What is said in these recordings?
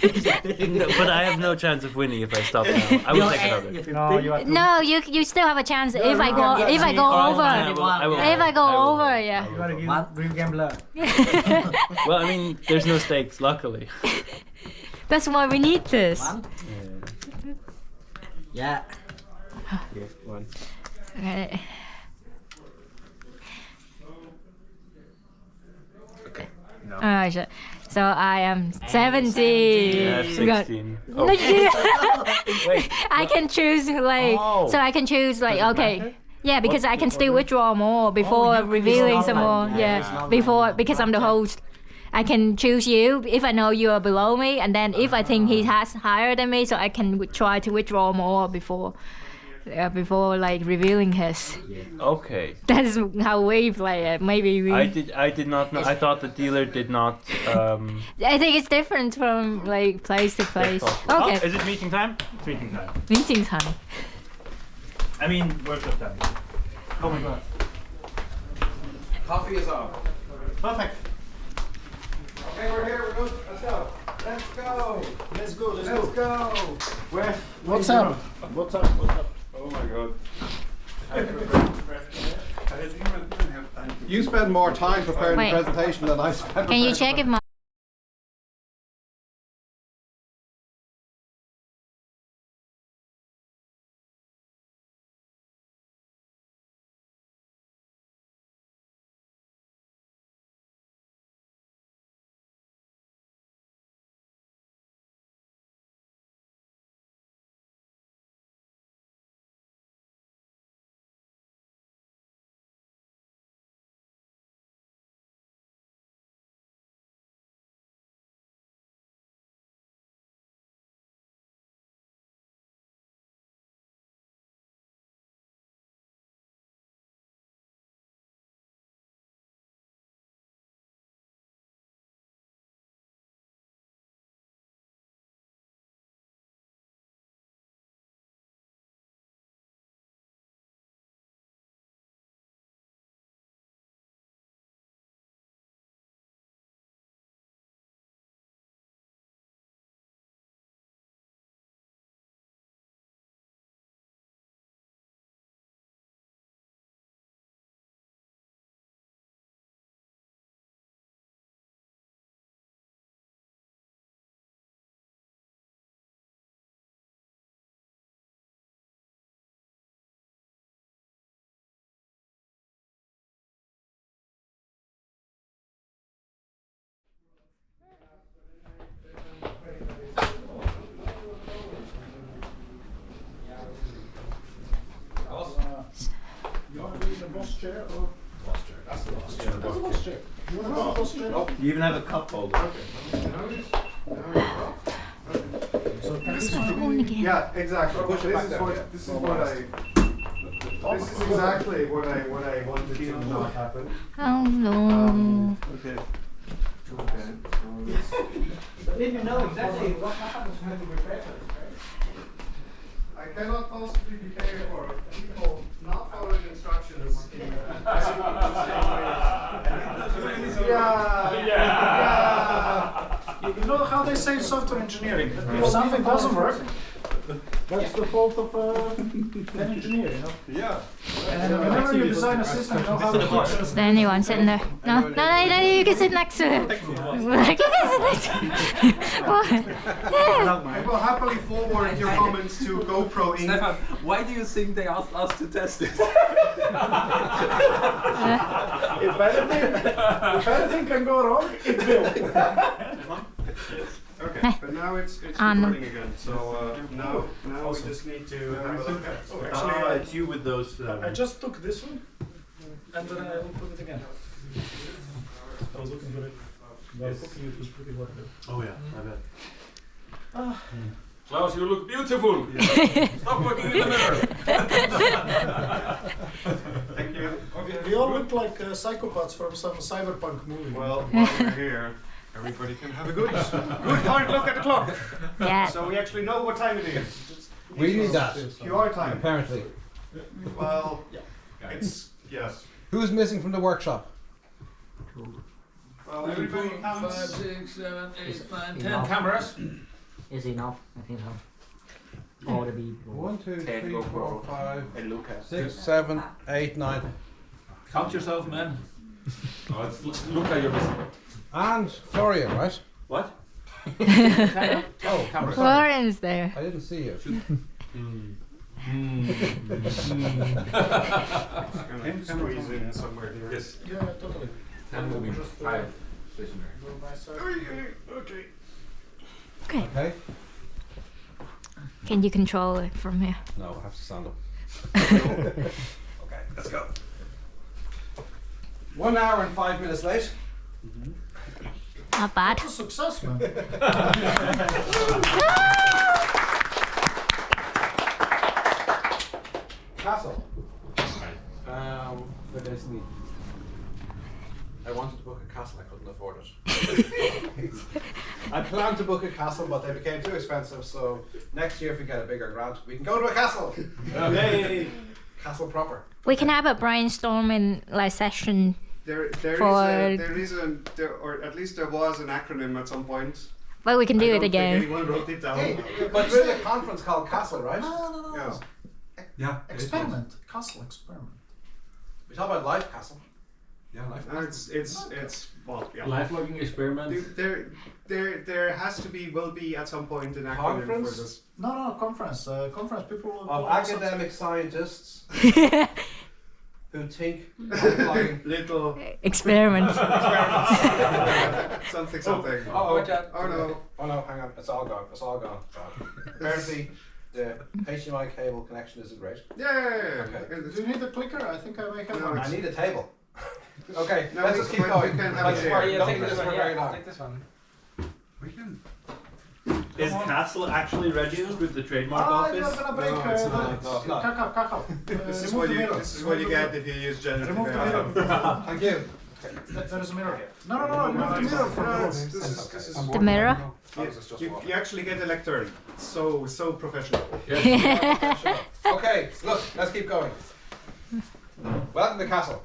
No, but I have no chance of winning if I stop now. I will take another. No, you have to. No, you still have a chance if I go over. I will. If I go over, yeah. You gotta give Green Gambler. Well, I mean, there's no stakes, luckily. That's why we need this. One. Yeah. Yeah, one. Okay. Okay. No. Alright, so I am 17. I have 16. No, Oh. Wait. I can choose like so I can choose like okay. Yeah, because I can still withdraw more before revealing some more. Yeah, before because I'm the host. I can choose you if I know you are below me, and then if I think he has higher than me, so I can try to withdraw more before like revealing his. Okay. That's how we play it. Maybe we. I did not know. I thought the dealer did not. I think it's different from like place to place. Okay. Oh, is it meeting time? It's meeting time. Meeting time. I mean, workshop time. Oh my god. Coffee is on. Perfect. Okay, we're here. We're good. Let's go. Let's go. Let's go. Let's go. Where? What's up? What's up? What's up? Oh my god. You spend more time preparing Wait. the presentation than I spend. Can you check if my You want to be in the boss chair or? Boss chair. That's the boss chair. That's the boss chair. You want to be in the boss chair? You even have a cup holder. Yeah, exactly. This is exactly what I wanted to not happen. Oh no. Okay. Then you know exactly what happens when you prepare for this, right? I cannot possibly prepare for people not following instructions. You know how they say software engineering. If something doesn't work, that's the fault of an engineer, you know? Yeah. And whenever you design a system, you know how it works. Is there anyone sitting there? No, you can sit next to him. You can sit next to him. What? I will happily forward your comments to GoPro Inc. Stefan, why do you think they asked us to test it? If anything can go wrong, it will. Okay, but now it's recording again. So now we just need to have a look at it. Actually, It's you with those. I just took this one, and then I will put it again. I was looking for it. While cooking it was pretty hot. Oh yeah, I bet. Klaus, you look beautiful. Stop looking in the mirror. Thank you. We all look like psychopaths from some cyberpunk movie. Well, while we're here, everybody can have a good hard look at the clock. Yeah. So we actually know what time it is. We need that, QR time. apparently. Well, it's yes. Who's missing from the workshop? Well, everybody counts. 5, 6, 7, 8, 9, 10 cameras. is enough. I think so. All the people. 1, 2, 3, go 4, for 5, and Lucas. 6, 7, 8, 9. Count yourself, man. Oh, it's Luca, you're missing. And Florian, right? What? Oh, sorry. Florian's there. I didn't see you. Squeeze in somewhere here. Yes. Yeah, totally. And moving. 5 stationary. Okay. Okay. Can you control it from here? No, I have to stand up. Okay, let's go. 1 hour and 5 minutes late. Not bad. It's a success, man. Castle. Where does me? I wanted to book a castle, I couldn't afford it. I planned to book a castle, but they became too expensive. So next year, if we get a bigger grant, we can go to a castle. Yay! Castle proper. We can have a brainstorming like session. There is or at least there was an acronym at some point. But we can do I it don't think again. anyone wrote it down. But there's a conference called Castle, right? No. Yeah. Yeah. Experiment. Castle experiment. We talk about life castle. Yeah, life. It's well, yeah. Life logging experiment. There has to be, will be at some point an acronym Conference? for this. No, conference. Conference. People will Of do all sorts academic scientists who think Little Experiment. something. Oh Oh no. Oh no, hang on. It's all gone. It's all gone. Apparently, the HDMI cable connection isn't great. Yeah. Okay. Do you need a clicker? I think I may have No, one. I need a table. Okay, No, let's we- just keep we going. can have I a swear, chair. don't do this for very long. Take this one. We can. Is Castle actually registered with the trademark You're office? gonna break No, it's the... not. No, it's not. Kakao. This is Remove what the you. mirror. This is what you get if you use generative Remove the AI. mirror. Thank you. There is a mirror here. No, remove the mirror from the room. This is The mirror. you actually get a lectern. So professional. Okay, look, let's keep going. Welcome to Castle.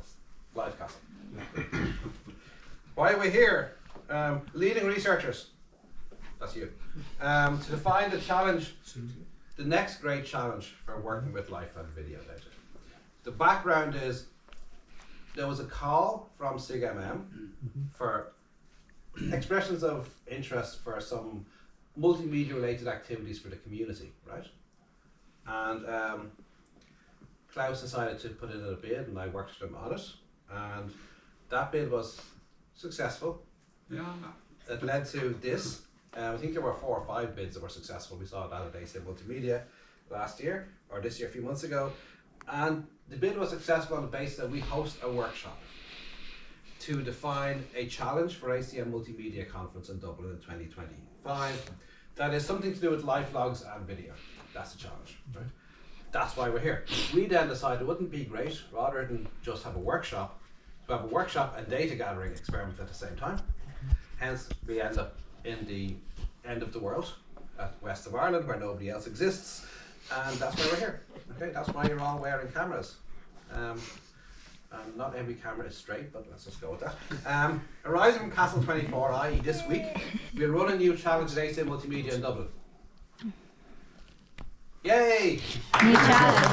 Live Castle. Why are we here? Leading researchers. That's you. To define the challenge, the next great challenge for working with life and video data. The background is there was a call from SIGMM for expressions of interest for some multimedia related activities for the community, right? And Klaus decided to put in a bid and I worked with him on it. And that bid was successful. Yeah. It led to this. I think there were 4 or 5 bids that were successful. We saw that at ASA Multimedia last year, or this year a few months ago. And the bid was successful on the basis that we host a workshop to define a challenge for ACM Multimedia Conference in Dublin in 2025. That is something to do with live vlogs and video. That's the challenge, right? That's why we're here. We then decided it wouldn't be great, rather than just have a workshop, to have a workshop and data gathering experiment at the same time. Hence, we end up in the end of the world, at west of Ireland, where nobody else exists, and that's why we're here. Okay, that's why you're all wearing cameras. And not every camera is straight, but let's just go with that. Arising from Castle 24, i.e. this week, we'll run a new challenge at ASA Multimedia in Dublin. Yay! New challenge.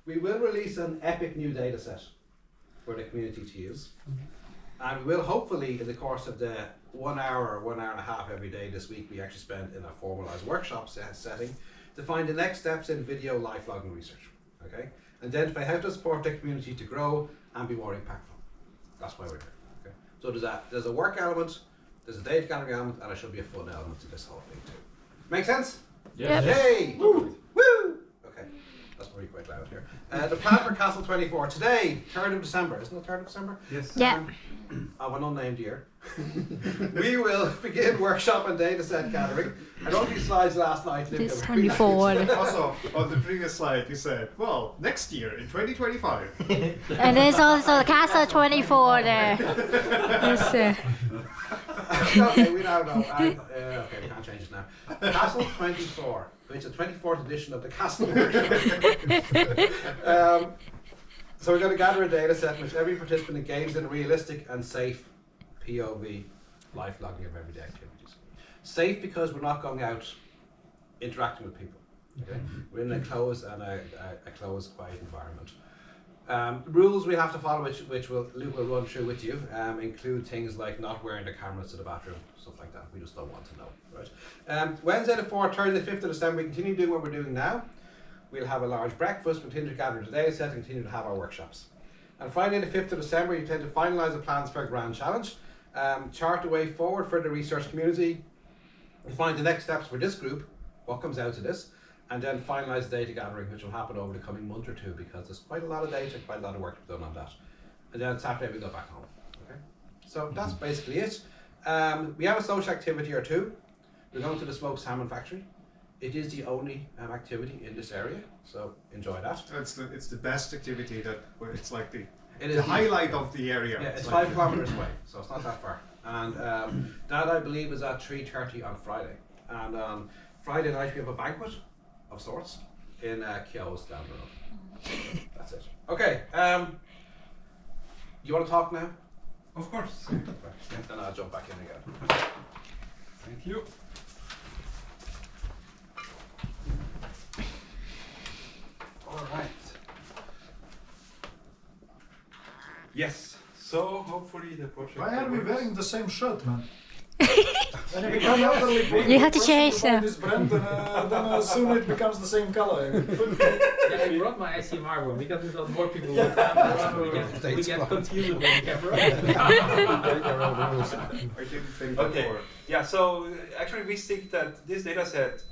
We will release an epic new data set for the community to use. And we will hopefully, in the course of the 1 hour or 1 hour and a half every day this week, we actually spend in a formalized workshop setting to find the next steps in video live vlogging research. Okay? Identify how to support the community to grow and be more impactful. That's why we're here. Okay? So there's a work element, there's a data gathering element, and there should be a fun element to this whole thing too. Make sense? Yep. Yay! Woo! Woo! Okay, that's probably quite loud here. The plan for Castle 24 today, 3rd of December, isn't it 3rd of December? Yes. Yeah. Of an unnamed year. We will begin workshop and data set gathering. I wrote these slides last night. This 24. Also, on the previous slide, you said, well, next year in 2025. And there's also the Castle 24 there. Yes, Okay, we now know. Okay, we can't change it now. Castle 24, which is the 24th edition of the Castle workshop. So we're going to gather a data set in which every participant engages in a realistic and safe POV live logging of everyday activities. Safe because we're not going out interacting with people. Okay? We're in a closed and a closed, quiet environment. Rules we have to follow, which Luke will run through with you, include things like not wearing the cameras to the bathroom, stuff like that. We just don't want to know, right? Wednesday the 4th, Thursday the 5th of December, we continue doing what we're doing now. We'll have a large breakfast, we'll continue to gather today, set and continue to have our workshops. And Friday the 5th of December, you tend to finalise the plans for a grand challenge, chart the way forward for the research community, define the next steps for this group, what comes out of this, and then finalise the data gathering, which will happen over the coming month or two, because there's quite a lot of data, quite a lot of work to be done on that. And then Saturday we go back home. Okay, so that's basically it. We have a social activity or two. We're going to the smoked salmon factory. It is the only activity in this area, so enjoy that. It's the best activity it's like the It is highlight of the area. Yeah, it's 5 kilometers away, so it's not that far. And that I believe is at 3:30 on Friday. And on Friday night we have a banquet of sorts in Kyo's down the road. That's it. Okay. You want to talk now? Of course. Then I'll jump back in again. Thank you. All right. Yes. So hopefully the project. Why are we wearing the same shirt, man? You have to change them. This brand, then soon it becomes the same color. Yeah, I brought my ICMR one because there's more people with cameras. We get confused with the camera. Okay. Yeah. So actually, we think that this data set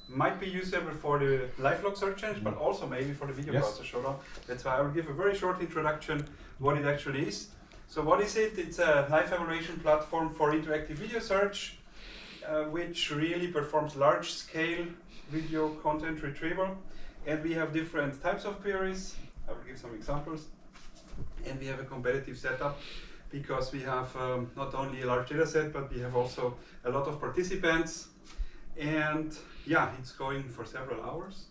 might be usable for the live log search engine, but also maybe for the video browser showdown. That's why I will give a very short introduction what it actually is. So what is it? It's a live evaluation platform for interactive video search, which really performs large-scale video content retrieval. And we have different types of queries. I will give some examples. And we have a competitive setup because we have not only a large data set, but we have also a lot of participants. And yeah, it's going for several hours.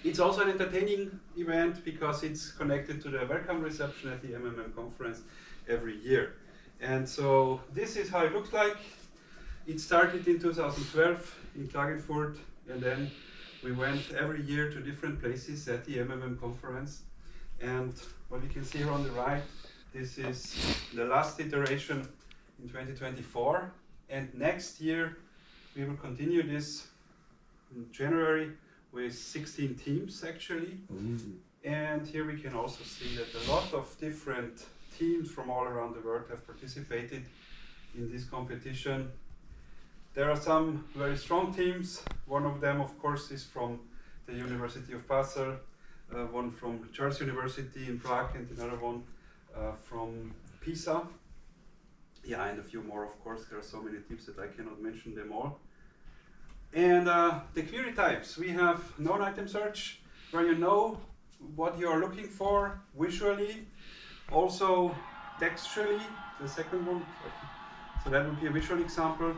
It's also an entertaining event because it's connected to the welcome reception at the MMM conference every year. And so this is how it looks like. It started in 2012 in Klagenfurt, and then we went every year to different places at the MMM conference. And what you can see here on the right, this is the last iteration in 2024. And next year we will continue this in January with 16 teams actually. And here we can also see that a lot of different teams from all around the world have participated in this competition. There are some very strong teams. One of them, of course, is from the University of Basel, one from Charles University in Prague, and another one from Pisa. Yeah, and a few more, of course. There are so many teams that I cannot mention them all. And the query types, we have known item search, where you know what you are looking for visually, also textually, the second one. So that would be a visual example.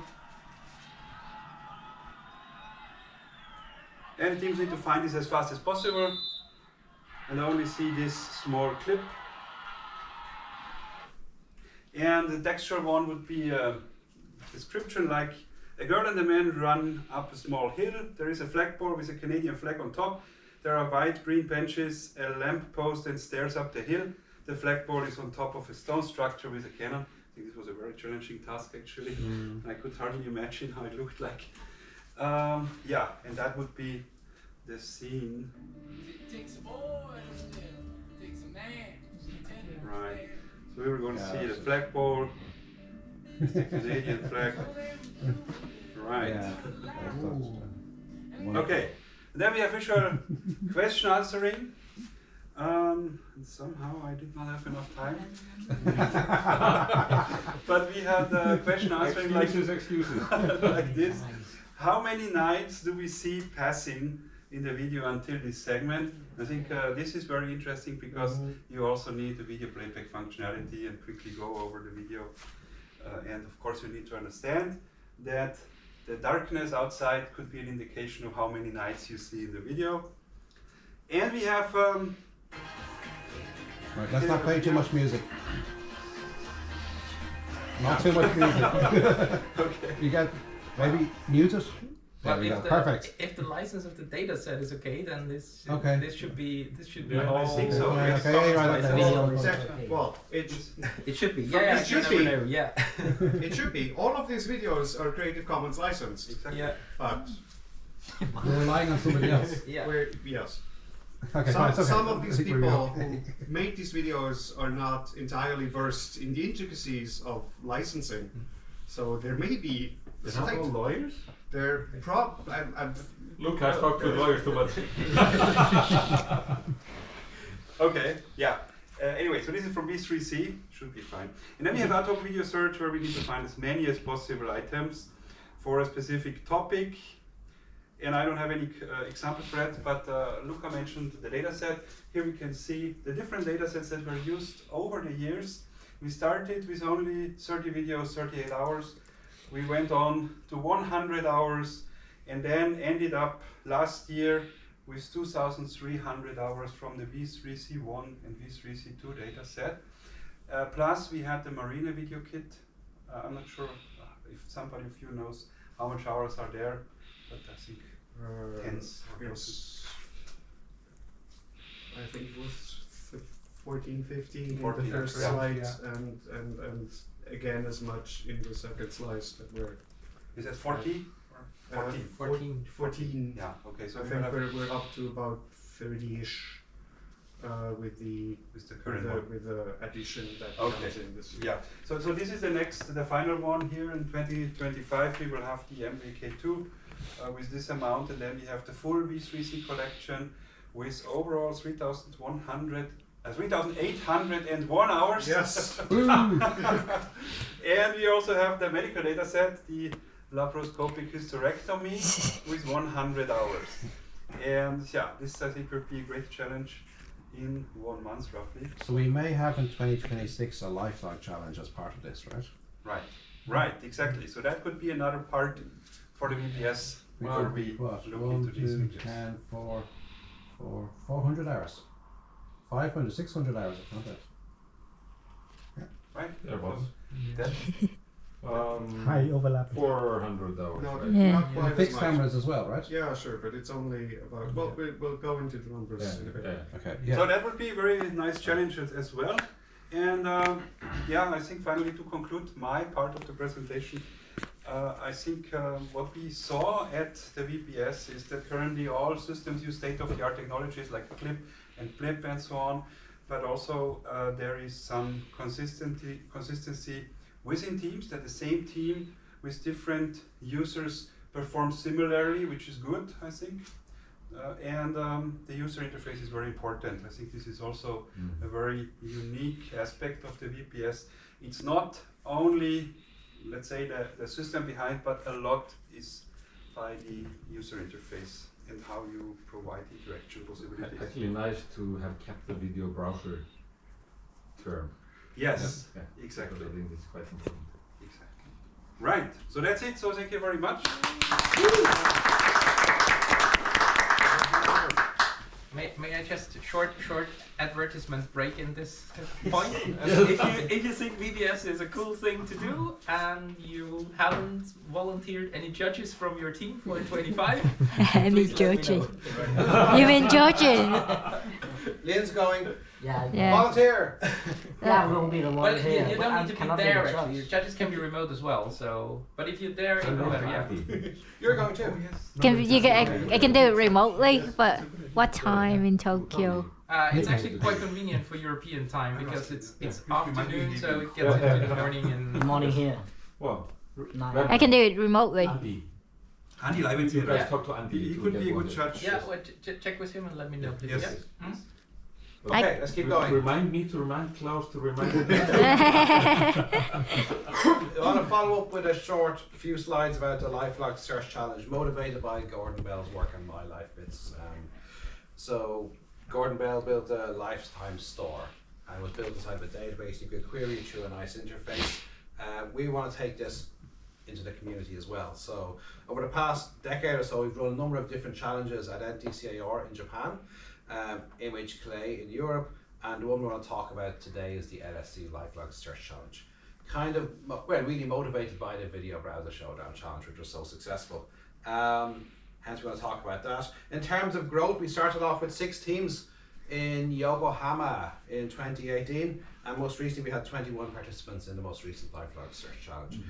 And teams need to find this as fast as possible and only see this small clip. And the textual one would be a description like, a girl and a man run up a small hill. There is a flagpole with a Canadian flag on top. There are white, green benches, a lamp post and stairs up the hill. The flagpole is on top of a stone structure with a cannon. I think this was a very challenging task actually. I could hardly imagine how it looked like. Yeah, and that would be the scene. Take some oil, take some man. Right. So we were going to see the flagpole. It's the Canadian flag. Right. Okay. And then we have visual question answering. And somehow I did not have enough time. But we had question answering excuses. like this. How many nights do we see passing in the video until this segment? I think this is very interesting because you also need the video playback functionality and quickly go over the video. And of course you need to understand that the darkness outside could be an indication of how many nights you see in the video. And we have... Right, let's not play too much music. Not too much music. Okay. You get maybe mute it. There Well, we go. if the, Perfect. if the license of the data set is okay, then this Okay. this should be Yeah, I all. think so. Yeah, Yes. okay, yeah, you're right, okay. Video Exactly. okay. Well, it's It should be. From Yeah, this you should never be. know. Yeah. it should be. All of these videos are Creative Commons licensed, Exactly. Yeah. but We're relying on somebody else. Yeah. we're yes. Okay, Some, fine, it's okay. some of I these think we're people okay. who make these videos are not entirely versed in the intricacies of licensing, so there may be. They're not all lawyers? They're Look, I talk to lawyers too much. Okay, yeah. Anyway, so this is from V3C, should be fine. And then we have ad hoc video search where we need to find as many as possible items for a specific topic. And I don't have any example for that, but Luca mentioned the data set. Here we can see the different data sets that were used over the years. We started with only 30 videos, 38 hours. We went on to 100 hours and then ended up last year with 2,300 hours from the V3C1 and V3C2 data set. Plus we had the Marina video kit. I'm not sure if somebody of you knows how much hours are there, but I think tens. I think it was 14, 15 14, in the first yeah. slides, and again as much in the second slides that were. Is that 40? Or 14? 14. 14. Yeah, okay, so I we think have we're up to about 30-ish with the current one. with the addition that Okay. comes in this year. Yeah, so this is the final one here in 2025. We will have the MVK2 with this amount, and then we have the full V3C collection with overall 3,801 hours. Yes. And we also have the medical data set, the laparoscopic hysterectomy with 100 hours. And yeah, this I think will be a great challenge in 1 month roughly. So we may have in 2026 a lifelong challenge as part of this, right? Right, exactly. So that could be another part for the VPS where we What? look 1, into these 2, videos. 10, 4, 400 hours. 500, 600 hours, if not that. Right? There was. That, High overlap. 400 hours. No, right? Yeah. not quite as Fixed much. cameras as well, right? Yeah, sure, but it's only about. Well, we'll go into the numbers Yeah, in a bit. Yeah. Okay. So Yeah. that would be a very nice challenge as well. And yeah, I think finally to conclude my part of the presentation, I think what we saw at the VPS is that currently all systems use state-of-the-art technologies like Clip and Blip and so on, but also there is some consistency within teams, that the same team with different users performs similarly, which is good, I think. And the user interface is very important. I think this is also a very unique aspect of the VPS. It's not only, let's say, the system behind, but a lot is by the user interface and how you provide interaction possibilities. Actually nice to have kept the video browser term. Yes, Yeah. exactly. I think it's quite important. Exactly. Right, so that's it. So thank you very much. May I just short advertisement break in this point? If you think VBS is a cool thing to do and you haven't volunteered any judges from your team for 25, Any please let me judging? know. You mean judging? Lynn's going. Yeah, Yeah. Volunteer! yeah, I will be the one Well, here. you but don't I need to be cannot there the actually. Your judge. judges can be remote as well. So, but if you're there, even better. Yeah. You're going too. I can do it remotely, but what time in Tokyo? It's actually quite convenient for European time because it's afternoon, so it gets into the morning Good and morning here. Well, 9. I can do it remotely. Andy. Andy Leibniz You here. guys Yeah. talk to Andy. He to could get be a one good there. judge. yeah. Well, check with him and let me know, please. Yes. Yeah. Hmm? Okay, let's keep going. Remind me to remind Klaus to remind me. I want to follow up with a short few slides about the LifeLog Search Challenge, motivated by Gordon Bell's work on My Life Bits. So Gordon Bell built a lifetime store and was built inside of a database. You could query it through a nice interface. We want to take this into the community as well. So over the past decade or so, we've run a number of different challenges at NTCAR in Japan, Image Clay in Europe, and the one we want to talk about today is the LSC LifeLog Search Challenge. really motivated by the Video Browser Showdown Challenge, which was so successful. Hence, we're going to talk about that. In terms of growth, we started off with 6 teams in Yokohama in 2018, and most recently we had 21 participants in the most recent LifeLog Search Challenge,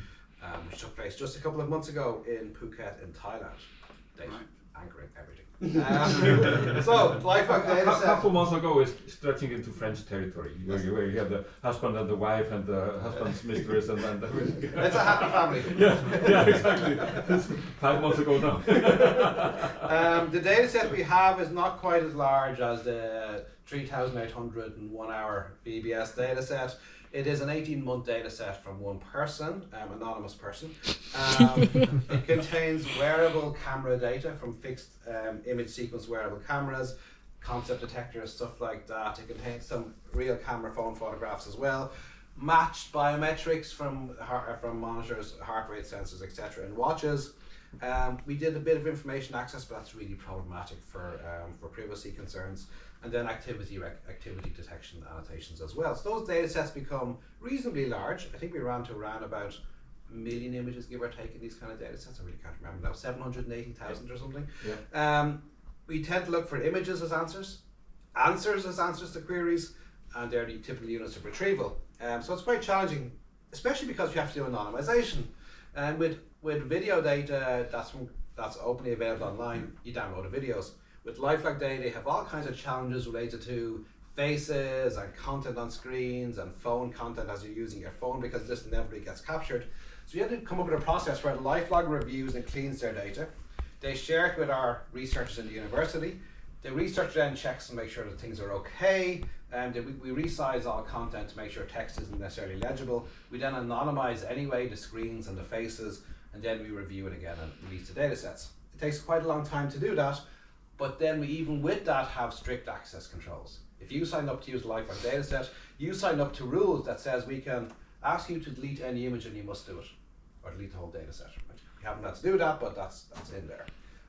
which took place just a couple of months ago in Phuket in Thailand. Anchoring everything. So, LifeLog data A set. couple months ago, is stretching into French territory, where you have the husband and the wife and the husband's mistress and It's a happy family. yeah, exactly. 5 months ago now. The data set we have is not quite as large as the 3,801 hour VBS data set. It is an 18-month data set from one person, anonymous person. It contains wearable camera data from fixed image sequence wearable cameras, concept detectors, stuff like that. It contains some real camera phone photographs as well, matched biometrics from monitors, heart rate sensors, etc. and watches. We did a bit of information access, but that's really problematic for privacy concerns. And then activity detection annotations as well. So those data sets become reasonably large. I think we ran to around about 1 million images, give or take, in these kind of data sets. I really can't remember now, 780,000 or something. Yeah. We tend to look for images as answers as answers to queries, and they're the typical units of retrieval. So it's quite challenging, especially because we have to do anonymization. And with video data that's openly available online, you download the videos. With LifeLog data, you have all kinds of challenges related to faces and content on screens and phone content as you're using your phone, because this inevitably gets captured. So we had to come up with a process where LifeLog reviews and cleans their data. They share it with our researchers in the university. The researcher then checks and makes sure that things are okay. And we resize all content to make sure text isn't necessarily legible. We then anonymize anyway the screens and the faces, and then we review it again and release the data sets. It takes quite a long time to do that. But then we, even with that, have strict access controls. If you sign up to use the LifeLog dataset, you sign up to rules that says we can ask you to delete any image and you must do it, or delete the whole dataset. Right? We haven't had to do that, but that's in there.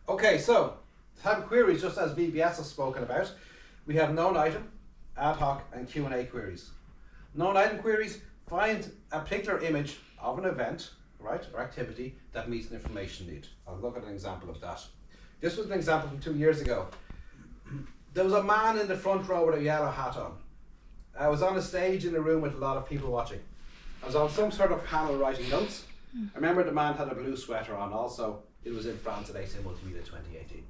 Okay, so type of queries, just as VBS has spoken about, we have known item, ad hoc, and Q&A queries. Known item queries find a particular image of an event, right, or activity that meets an information need. I'll look at an example of that. This was an example from 2 years ago. There was a man in the front row with a yellow hat on. I was on a stage in a room with a lot of people watching. I was on some sort of panel writing notes. I remember the man had a blue sweater on also. It was in France at AC Multimedia 2018.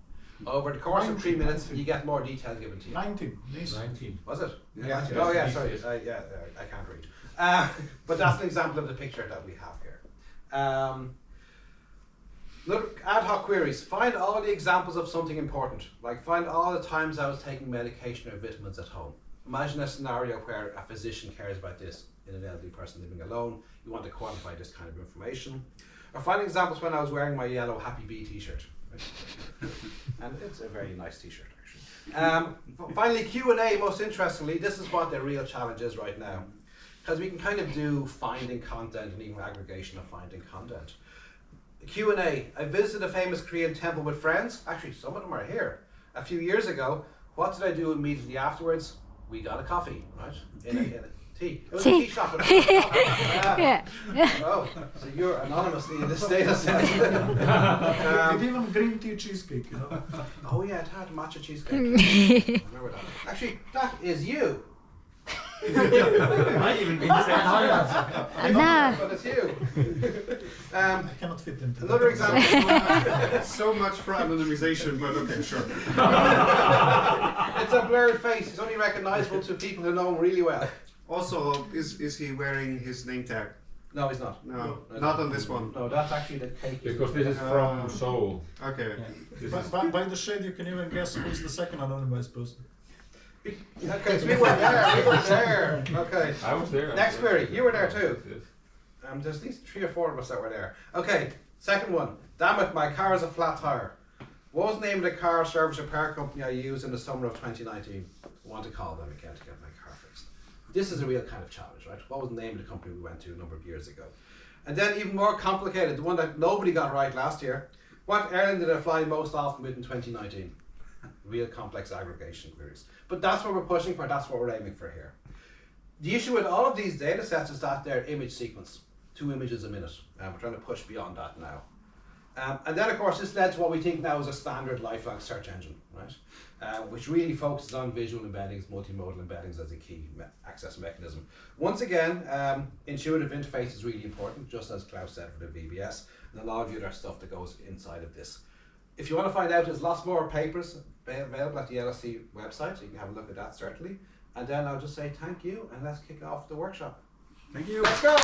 Over the course of 3 minutes, you get more detail given to you. 19. Yes. 19. Was it? Yeah. Oh yeah, sorry. I can't read. But that's an example of the picture that we have here. Look, ad hoc queries. Find all the examples of something important. Like find all the times I was taking medication or vitamins at home. Imagine a scenario where a physician cares about this in an elderly person living alone. You want to quantify this kind of information. Or find examples when I was wearing my yellow Happy Bee t-shirt. And it's a very nice t-shirt actually. Finally, Q&A, most interestingly, this is what the real challenge is right now. Because we can kind of do finding content and even aggregation of finding content. Q&A. I visited a famous Korean temple with friends. Actually, some of them are here. A few years ago, what did I do immediately afterwards? We got a coffee, right? In a tea. It was a tea shop. Yeah. Oh, so you're anonymously in this data set. They give them green tea cheesecake, you know. Oh yeah, it had matcha cheesecake. I remember that. Actually, that is you. Might even be the same height. No. But it's you. I cannot fit into Another example. So much for anonymization, but okay, sure. It's a blurred face. It's only recognizable to people who know him really well. Also, is he wearing his name tag? No, he's not. No, not on this one. No, that's actually the cake. Because this is from Seoul. Okay. Yeah. By the shade, you can even guess who's the second anonymized person. Okay, so we were there. Okay. I was there. Next query. You were there too. Yes. There's at least 3 or 4 of us that were there. Okay, second one. Damn it, my car is a flat tire. What was the name of the car service repair company I used in the summer of 2019? I want to call them again to get my car fixed. This is a real kind of challenge, right? What was the name of the company we went to a number of years ago? And then even more complicated, the one that nobody got right last year. What airline did I fly most often with in 2019? Real complex aggregation queries. But that's what we're pushing for, that's what we're aiming for here. The issue with all of these data sets is that they're image sequence, 2 images a minute. We're trying to push beyond that now. And then, of course, this led to what we think now is a standard lifelong search engine, right? Which really focuses on visual embeddings, multimodal embeddings as a key access mechanism. Once again, intuitive interface is really important, just as Klaus said for the VBS, and a lot of the other stuff that goes inside of this. If you want to find out, there's lots more papers available at the LSE website, so you can have a look at that certainly. And then I'll just say thank you, and let's kick off the workshop. Thank you. Let's go!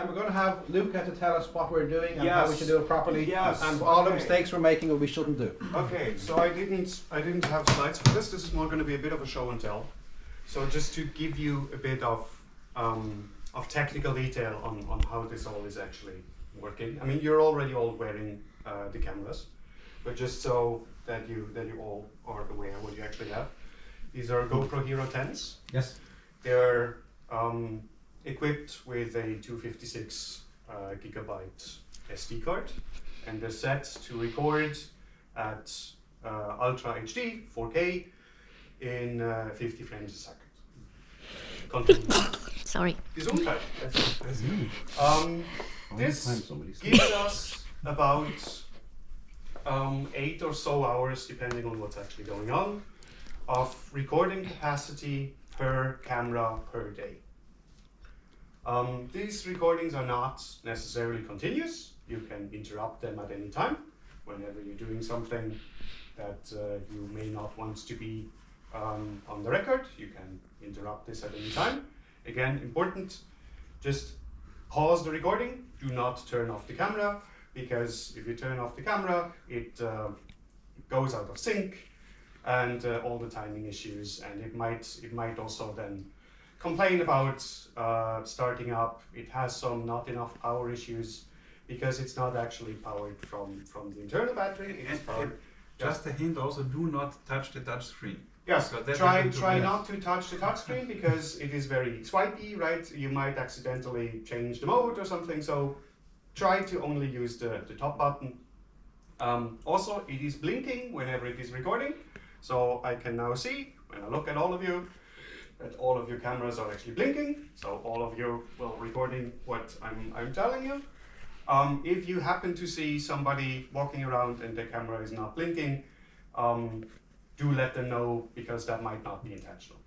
We're going to have Luca to tell us what we're doing and how we should do it properly, and all the mistakes we're making or we shouldn't do. Okay, so I didn't have slides for this. This is more going to be a bit of a show and tell. So just to give you a bit of technical detail on how this all is actually working. I mean, you're already all wearing the cameras, but just so that you all are aware what you actually have. These are GoPro Hero 10s. Yes. They're equipped with a 256 gigabyte SD card, and they're set to record at Ultra HD 4K in 50 frames a second. Continue. Sorry. Gesundheit. This gives us about 8 or so hours, depending on what's actually going on, of recording capacity per camera per day. These recordings are not necessarily continuous. You can interrupt them at any time. Whenever you're doing something that you may not want to be on the record, you can interrupt this at any time. Again, important, just pause the recording. Do not turn off the camera, because if you turn off the camera, it goes out of sync, and all the timing issues, and it might also then complain about starting up. It has some not enough power issues because it's not actually powered from the internal battery. It is powered. Just a hint, also do not touch the touch screen. Yes, try not to touch the touch screen because it is very swipey, right? You might accidentally change the mode or something, so try to only use the top button. Also, it is blinking whenever it is recording, so I can now see, when I look at all of you, that all of your cameras are actually blinking, so all of you will recording what I'm telling you. If you happen to see somebody walking around and their camera is not blinking, do let them know, because that might not be intentional.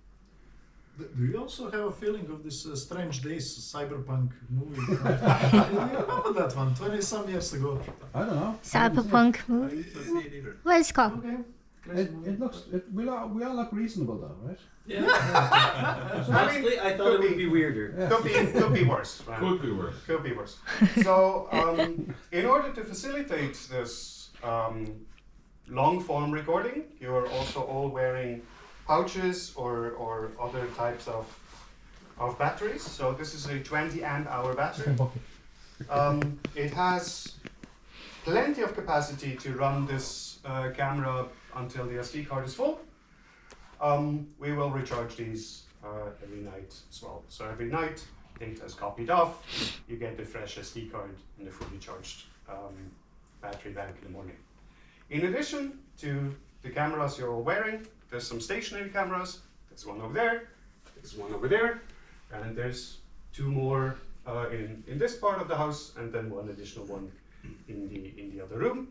Do you also have a feeling of this Strange Days cyberpunk movie? Do you remember that one, 20-some years ago? I don't know. Cyberpunk I movie. didn't see it either. What is it called? Okay. It looks, we all look reasonable though, right? Yeah. Honestly, I thought it would be weirder. Yeah. Could be worse. Right? Could be worse. Could be worse. So, in order to facilitate this long form recording, you are also all wearing pouches or other types of batteries. So this is a 20 amp hour battery. It has plenty of capacity to run this camera until the SD card is full. We will recharge these every night as well. So every night, data is copied off, you get the fresh SD card and the fully charged battery back in the morning. In addition to the cameras you're all wearing, there's some stationary cameras. There's one over there, there's one over there, and there's 2 more in this part of the house, and then 1 additional one in the other room.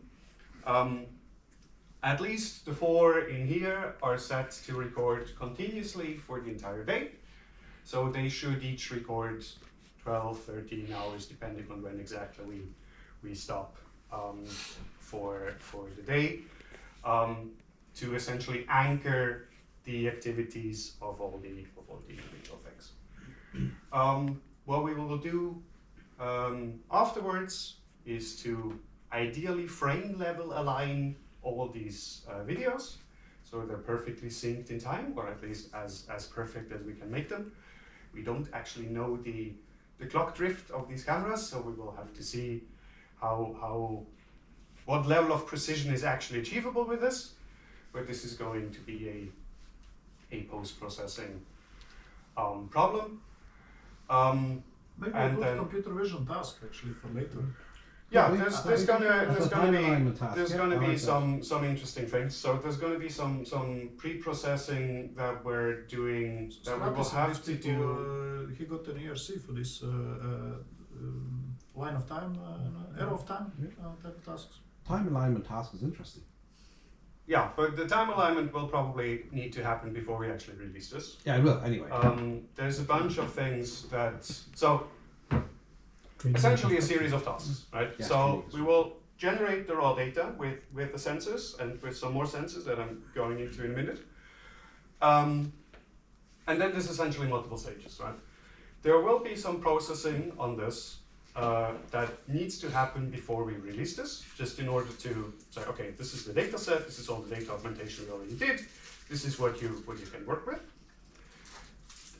At least the 4 in here are set to record continuously for the entire day. So they should each record 12, 13 hours, depending on when exactly we stop for the day, to essentially anchor the activities of all the individual things. What we will do afterwards is to ideally frame level align all these videos, so they're perfectly synced in time, or at least as perfect as we can make them. We don't actually know the clock drift of these cameras, so we will have to see what level of precision is actually achievable with this, but this is going to be a post-processing problem. Maybe a good computer vision task actually for later. Yeah, we- there's I there's think gonna that's a time alignment task. there's Yeah, gonna I be like that. some interesting things. So there's gonna be some pre-processing that we're doing that we will have to do. He got an ERC for this line of time, arrow of time type of tasks. Time alignment task is interesting. Yeah, but the time alignment will probably need to happen before we actually release this. Yeah, it will anyway. There's a bunch of things that essentially a series of tasks, right? Yeah, So we will generate the raw data with the sensors and with some more sensors that I'm going into in a minute. And then there's essentially multiple stages, right? There will be some processing on this that needs to happen before we release this, just in order to say, okay, this is the data set, this is all the data augmentation we already did, this is what you can work with.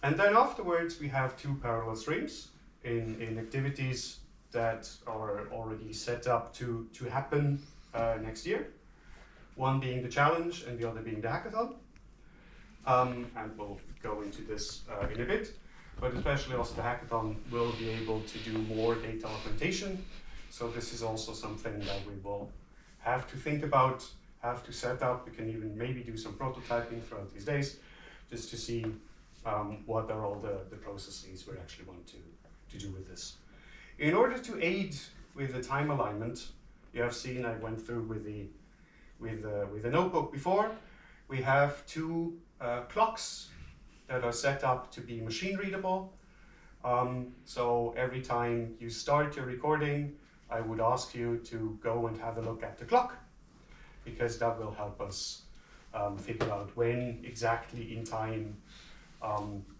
And then afterwards we have two parallel streams in activities that are already set up to happen next year. One being the challenge and the other being the hackathon. And we'll go into this in a bit. But especially also the hackathon will be able to do more data augmentation. So this is also something that we will have to think about, have to set up. We can even maybe do some prototyping throughout these days, just to see what are all the processes we actually want to do with this. In order to aid with the time alignment, you have seen I went through with the notebook before. We have two clocks that are set up to be machine readable. So every time you start your recording, I would ask you to go and have a look at the clock, because that will help us figure out when exactly in time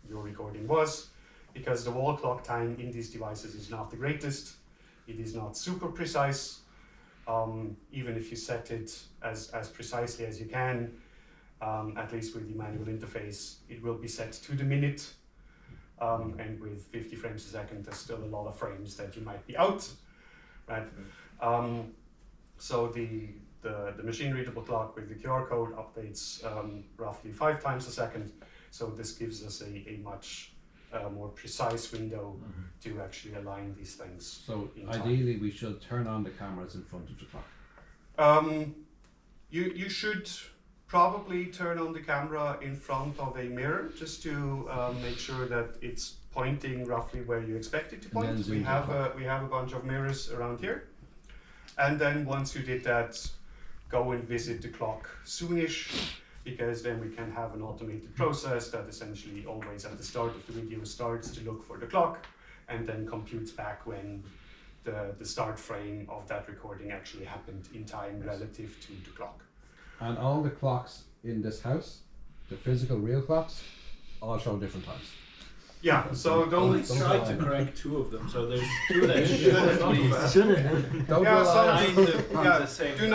your recording was, because the wall clock time in these devices is not the greatest. It is not super precise. Even if you set it as precisely as you can, at least with the manual interface, it will be set to the minute. And with 50 frames a second, there's still a lot of frames that you might be out, right? So the machine readable clock with the QR code updates roughly 5 times a second. So this gives us a much more precise window to actually align these things. So in time. ideally we should turn on the cameras in front of the clock. You should probably turn on the camera in front of a mirror, just to make sure that it's pointing roughly where you expect it to And then point. zoom We have a bunch of mirrors around here. And then once you did that, go and visit the clock soonish, because then we can have an automated process that essentially always at the start of the video starts to look for the clock and then computes back when the start frame of that recording actually happened in time relative to the clock. And all the clocks in this house, the physical real clocks, all show different times. Yeah, so don't try to correct 2 of them. So there's 2 that should at least Don't yeah, rely so on the same do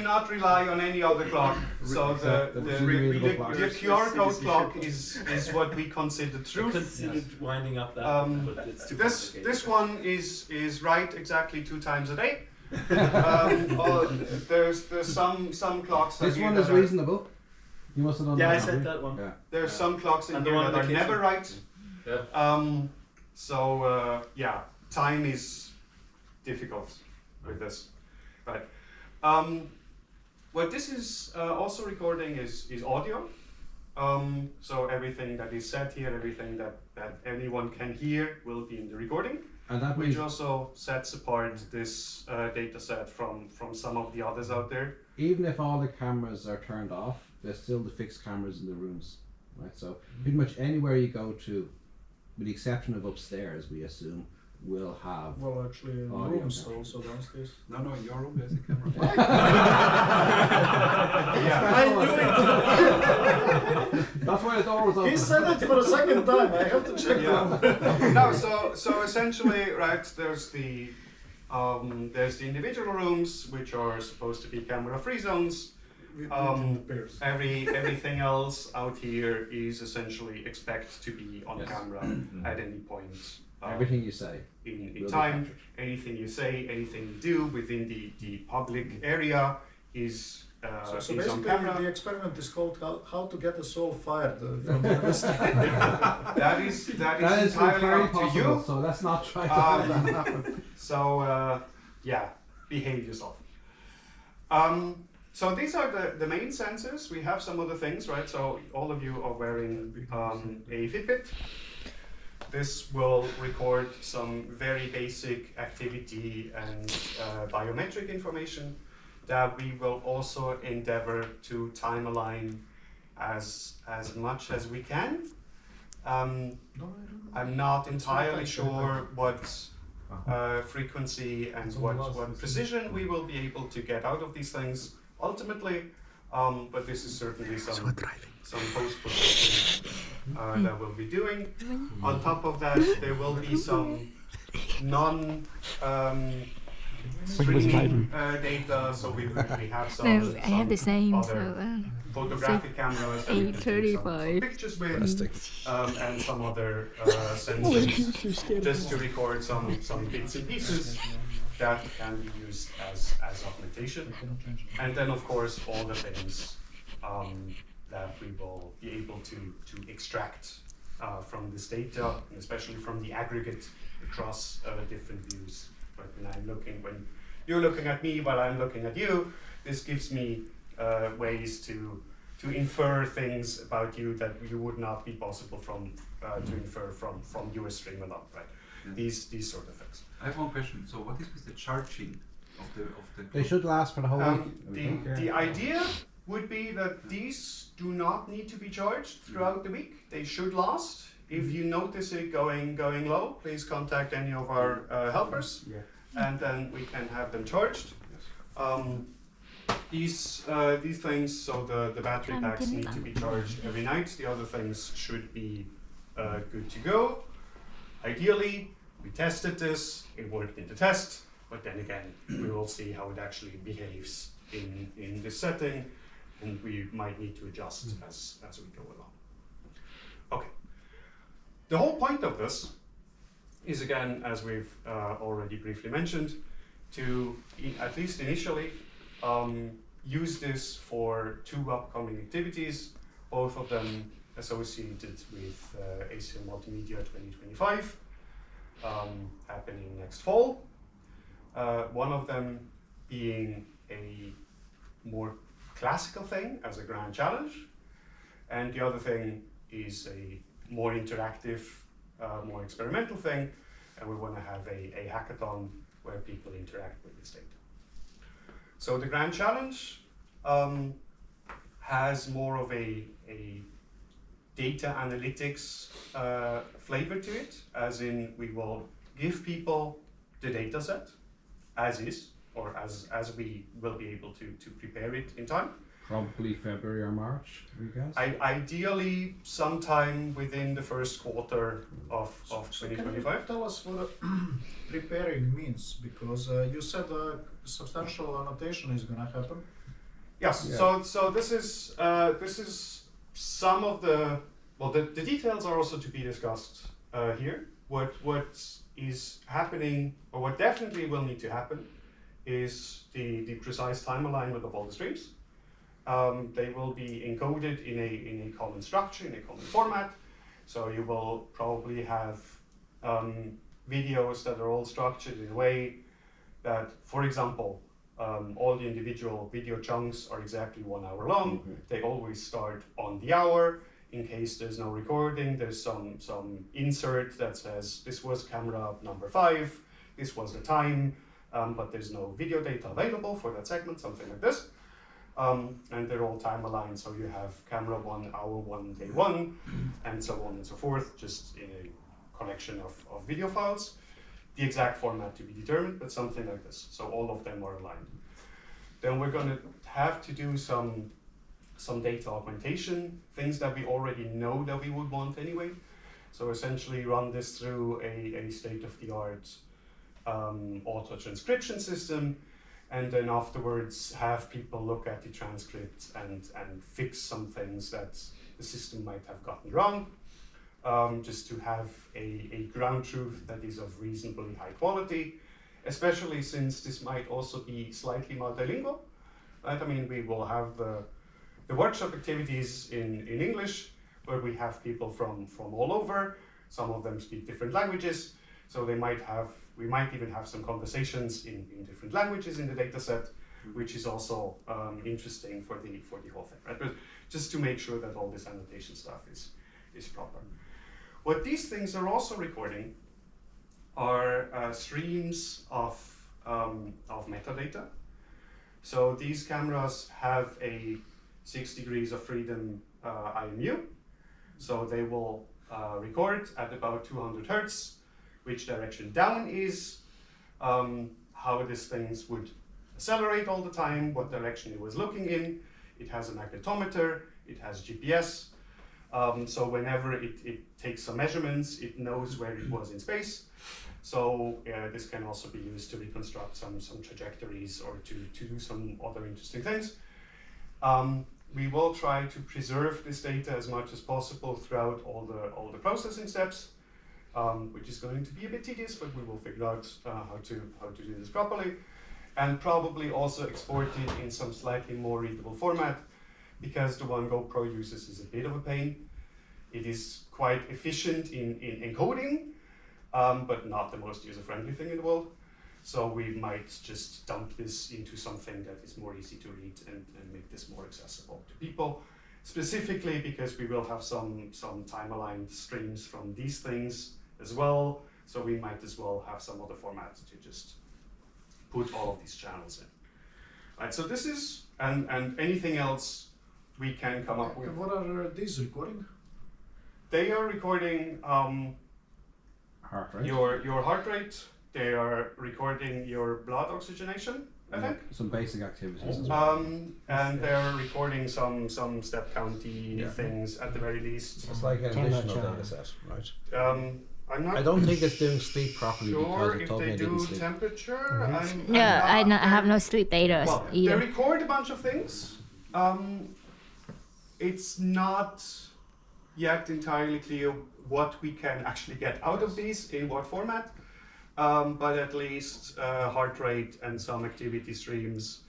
not rely on any other clock. So the QR code clock is what we consider I truth. considered winding up that one, but it's too complicated. This one is right exactly 2 times a day. There's some clocks. This here one that is are- reasonable. You must have done Yeah, that. I said that one. Yeah. There's some clocks in And the here one that in are the never kitchen. right. Yeah. Yeah, time is difficult with this, right? What this is also recording is audio. So everything that is said here, everything that anyone can hear will be in the recording, And that which means also sets apart this data set from some of the others out there. even if all the cameras are turned off, there's still the fixed cameras in the rooms, right? So pretty much anywhere you go to, with the exception of upstairs, we assume, will have. well, actually, in Audio rooms camera. also downstairs. No, in your room there's a camera. Yeah. I knew it. That's why the door was open. He said it for the second time. I have to check them. No, so essentially, right? There's the individual rooms, which are supposed to be camera-free zones. Everything else out here is essentially expect to be on Yes. camera at any point. Everything you say. In will be time, captured. anything you say, anything you do within the public area is So is on basically, camera. the experiment is called how to get a soul fired from the university. That is That is entirely very up to possible, you. so let's not try to have that happen. So yeah, behave yourself. So these are the main sensors. We have some other things, right? So all of you are wearing a Fitbit. This will record some very basic activity and biometric information that we will also endeavor to time align as much as we can. I'm not entirely sure what frequency and what precision we will be able to get out of these things ultimately, but this is certainly some post-processing that we'll be doing. On top of that, there will be some streaming data, so we have some, No, I have the same. other photographic cameras that we can take some pictures with, and some other sensors just to record some bits and pieces that can be used as augmentation. And then of course all the things that we will be able to extract from this data, and especially from the aggregate across different views. But when you're looking at me while I'm looking at you, this gives me ways to infer things about you that you would not be possible to infer from your stream alone, right? Yeah. These sort of things. I have one question. So what is with the charging of the? They should last for the whole week. The idea would be that these do not need to be charged throughout the week. They should last. If you notice it going low, please contact any of our helpers, and then we can have them charged. These things, so the battery packs need to be charged every night. The other things should be good to go. Ideally, we tested this, it worked in the test, but then again, we will see how it actually behaves in this setting, and we might need to adjust as we go along. Okay. The whole point of this is, again, as we've already briefly mentioned, to, at least initially, use this for two upcoming activities, both of them associated with ACM Multimedia 2025, happening next fall. One of them being a more classical thing as a grand challenge, and the other thing is a more interactive, more experimental thing, and we want to have a hackathon where people interact with this data. So the grand challenge has more of a data analytics flavor to it, as in we will give people the data set as is, or as we will be able to prepare it in time. Probably February or March, you guys? Ideally, sometime within the first quarter of 2025. Can you tell us what preparing means? Because you said substantial annotation is going to happen. Yes. Yeah. So this is some of the details are also to be discussed here. What is happening, or what definitely will need to happen, is the precise time alignment of all the streams. They will be encoded in a common structure, in a common format. So you will probably have videos that are all structured in a way that, for example, all the individual video chunks are exactly 1 hour long. Mm-hmm. They always start on the hour. In case there's no recording, there's some insert that says this was camera number 5, this was the time, but there's no video data available for that segment, something like this. And they're all time aligned, so you have camera 1, hour 1, day 1, and so on and so forth, just in a collection of video files. The exact format to be determined, but something like this. So all of them are aligned. Then we're going to have to do some data augmentation, things that we already know that we would want anyway. So essentially run this through a state-of-the-art auto transcription system, and then afterwards have people look at the transcript and fix some things that the system might have gotten wrong, just to have a ground truth that is of reasonably high quality, especially since this might also be slightly multilingual. Right? I mean, we will have the workshop activities in English, where we have people from all over. Some of them speak different languages. So we might even have some conversations in different languages in the data set, which is also interesting for the whole thing, right? But just to make sure that all this annotation stuff is proper. What these things are also recording are streams of metadata. So these cameras have a 6 degrees of freedom IMU. So they will record at about 200 Hertz, which direction down is, how these things would accelerate all the time, what direction it was looking in. It has a magnetometer, it has GPS. So whenever it takes some measurements, it knows where it was in space. So this can also be used to reconstruct some trajectories or to do some other interesting things. We will try to preserve this data as much as possible throughout all the processing steps, which is going to be a bit tedious, but we will figure out how to do this properly, and probably also export it in some slightly more readable format, because the one GoPro uses is a bit of a pain. It is quite efficient in encoding, but not the most user-friendly thing in the world. So we might just dump this into something that is more easy to read and make this more accessible to people, specifically because we will have some time-aligned streams from these things as well. So we might as well have some other format to just put all of these channels in. Right, so this is, and anything else we can come up with. And what are these recording? They are recording Heart rate. your heart rate. They are recording your blood oxygenation, I think. Some basic activities as well. And they're recording some step county things at the very least. It's like an additional data set, right? I'm not I don't think it's doing sleep properly because sure it if told me they I didn't do sleep. temperature. I have no sleep data Well, they either. record a bunch of things. It's not yet entirely clear what we can actually get out of these in what format. But at least heart rate and some activity streams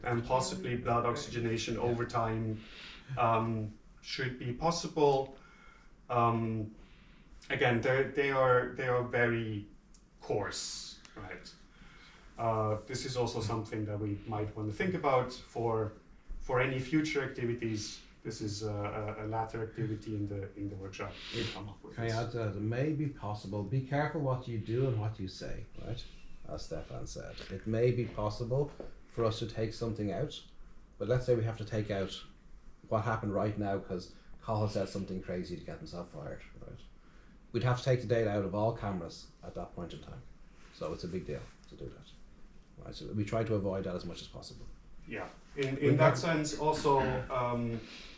and possibly blood oxygenation over time should be possible. Again, they are very coarse, right? This is also something that we might want to think about for any future activities. This is a latter activity in the workshop. We come up with Can I add to that? It may be possible. Be careful what you do and what you say, right? As Stefan said, it may be possible for us to take something out, but let's say we have to take out what happened right now because Colin said something crazy to get himself fired, right? We'd have to take the data out of all cameras at that point in time. So it's a big deal to do that. Right? So we try to avoid that as much as possible. Yeah, in that sense also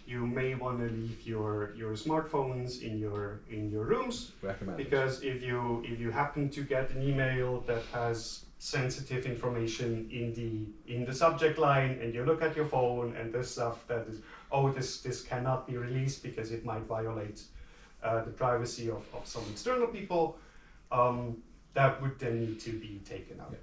you may want to leave your smartphones in your rooms. Recommended. Because if you happen to get an email that has sensitive information in the subject line and you look at your phone and this stuff that is, oh, this cannot be released because it might violate the privacy of some external people, that would then need to be taken out. Yeah.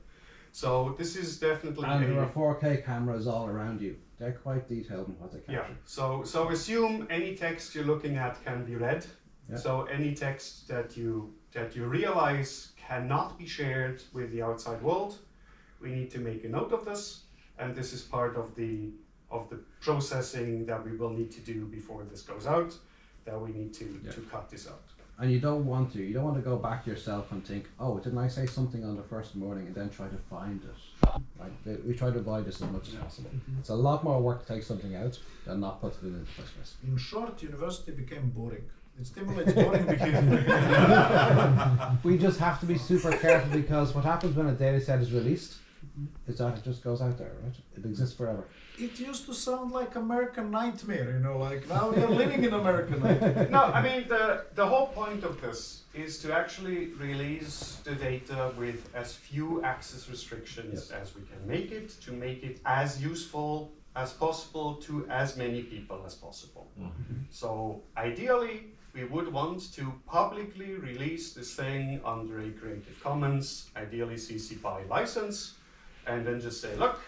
So this is definitely and there are 4K cameras all around you. They're quite detailed in what they capture. Yeah. So assume any text you're looking at can be read. Yeah. So any text that you realize cannot be shared with the outside world, we need to make a note of this, and this is part of the processing that we will need to do before this goes out. That we need to cut this out. And you don't want to go back yourself and think, oh, didn't I say something on the first morning, and then try to find it. Right? We try to avoid this as much as possible. It's a lot more work to take something out than not put it in the first place. In short, university became boring. It stimulates boring behavior. We just have to be super careful because what happens when a data set is released is that it just goes out there, right? It exists forever. It used to sound like American Nightmare, you know, like now we are living in American Nightmare. No, I mean, the whole point of this is to actually release the data with as few access restrictions as we can make it, to make it as useful as possible to as many people as possible. Mm-hmm. So ideally, we would want to publicly release this thing under a Creative Commons, ideally CC BY license, and then just say, look,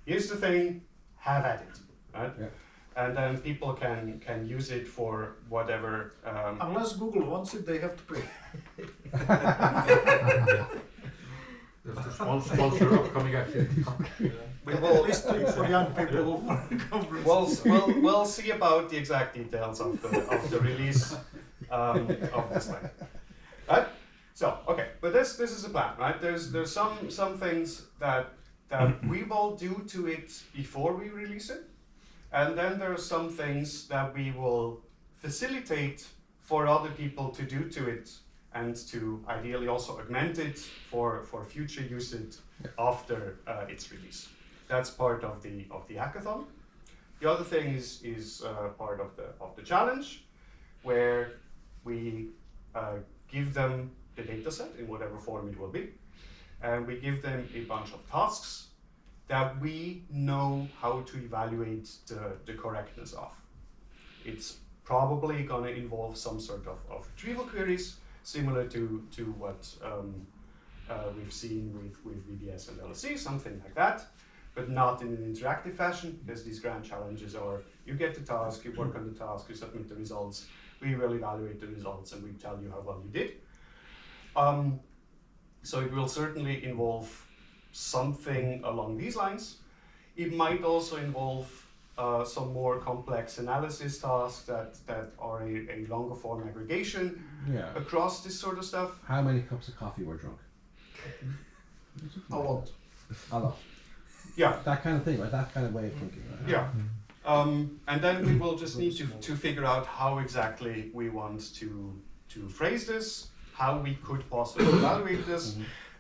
here's the thing, have at it. Right? and then people can use it for whatever. Unless Google wants it, they have to pay. That's the sponsor upcoming activity. We will At least for young people for the conference. we'll see about the exact details of the release of this thing. Right? So okay, but this is a plan, right? There's some things that we will do to it before we release it, and then there are some things that we will facilitate for other people to do to it, and to ideally also augment it for future usage after its release. That's part of the hackathon. The other thing is part of the challenge, where we give them the dataset in whatever form it will be, and we give them a bunch of tasks that we know how to evaluate the correctness of. It's probably going to involve some sort of retrieval queries, similar to what we've seen with VBS and LSC, something like that, but not in an interactive fashion, because these grand challenges are, you get the task, you work on the task, you submit the results, we will evaluate the results, and we tell you how well you did. So it will certainly involve something along these lines. It might also involve some more complex analysis tasks that are a longer form aggregation across this sort of stuff. How many cups of coffee were drunk? A lot. A lot. Yeah. That kind of thing, right? That kind of way of thinking, right? Yeah. And then we will just need to figure out how exactly we want to phrase this, how we could possibly evaluate this,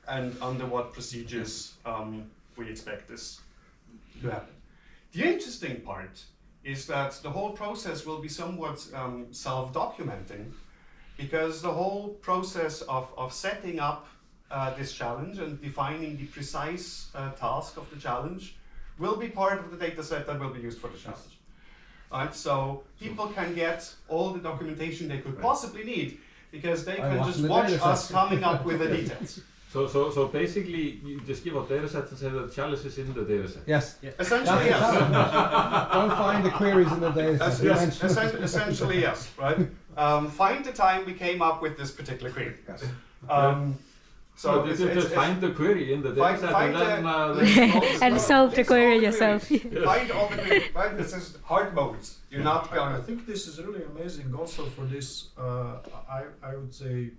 and under what procedures we expect this to happen. The interesting part is that the whole process will be somewhat self-documenting, because the whole process of setting up this challenge and defining the precise task of the challenge will be part of the data set that will be used for the challenge. Right? So people can get all the documentation they could possibly need, because they can just watch us coming up with the details. So basically, you just give out data sets and say that the challenge is in the data set. Yes. Yeah. Essentially, yes. Don't find the queries in the data set. Essentially, yes. Right. Find the time we came up with this particular query. Yes. So you just find the query in the data set and then and solve the query yourself. Find all the queries. Right. This is hard modes. You're not going. I think this is really amazing. Also for this, I would say,